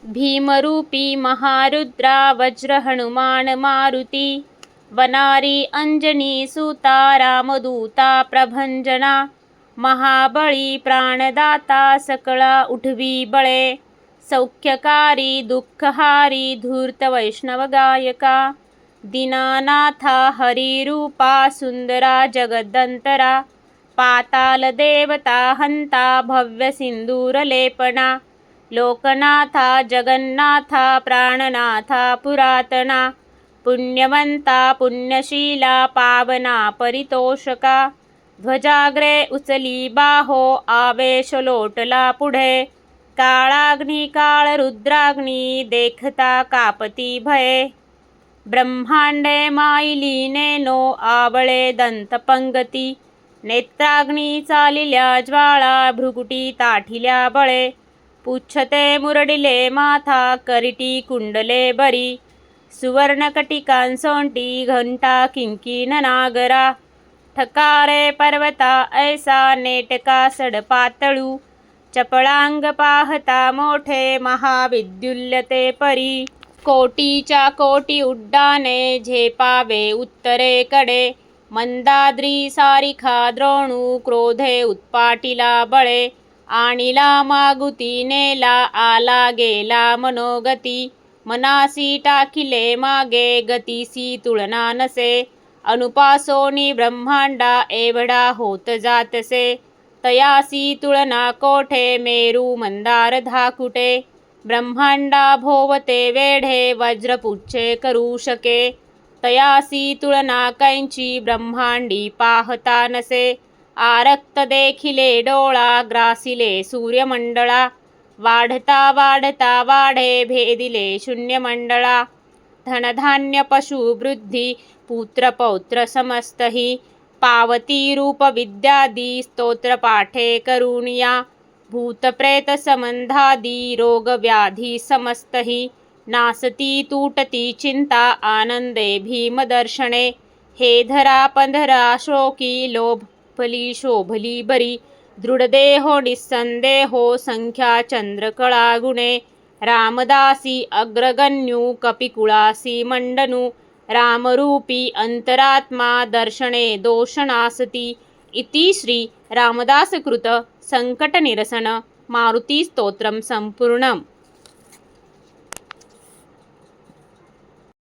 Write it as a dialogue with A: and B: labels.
A: भीमरूपी महारुद्रा वज्र हनुमान मारुती वनारी अंजनी सुता रामदूता प्रभंजना महाबळी प्राणदाता सकळा उठवी बळे सौख्यकारी दुःखहारी धूर्त वैष्णव गायका दीनानाथा हरिरूपा सुंदरा जगदंतरा पाताल देवता हंता भव्य सिंदूरलेपना लोकनाथा जगन्नाथा प्राणनाथा पुरातना पुण्यवंता पुण्यशीला पावना परितोषका ध्वजाग्रे उचली बाहो आवेश लोटला पुढे काळाग्नी काळ रुद्राग्नी देखता कापती भये ब्रह्मांडे माईलीने नो आवळे दंतपंगती नेत्राग्नी चालिल्या ज्वाळा भृकुटी ताठिल्या बळे पुच्छते मुरडिले माथा करिटी कुंडले बरी सुवर्णकटिकांसोंटी घंटा किंकिन नागरा ठकारे पर्वता ऐसा नेटका सडपातळू चपळांग पाहता मोठे महाविद्युल्यते परी कोटीच्या कोटी उड्डाणे झेपावे उत्तरेकडे मंदाद्री सारिखा द्रोणू क्रोधे उत्पाटिला बळे आणिला मागुती नेला आला गेला मनोगती मनासी टाकिले मागे गतीसी तुलना नसे अनुपासोनी ब्रह्मांडा एवढा होत जातसे तयासी तुलना कोठे मेरू मंदार धाकुटे ब्रह्मांडा भोवते वेढे वज्रपुच्छे करू शके तयासी तुलना कैंची ब्रह्मांडी पाहता नसे आरक्त देखिले डोळा ग्रासिले सूर्यमंडळा वाढता वाढता वाढे भेदिले शून्यमंडळा धनधान्य पशु वृद्धी पुत्र पौत्र समस्तही पावती रूप विद्यादी स्तोत्र पाठे करुणिया भूतप्रेत संबंधादी रोग व्याधी समस्तही नासती तुटती चिंता आनंदे भीमदर्शने हे धरा पंधरा शोकी लोभली शोभली बरी दृढदेहो निस्संदेहो संख्या चंद्रकळा गुणे रामदासी अग्रगण्यू कपिकुळासी मंडनु रामरूपी अंतरात्मा दर्शने दोषनासती इति श्री रामदासकृत संकटनिरसन मारुती स्तोत्रम संपूर्णम।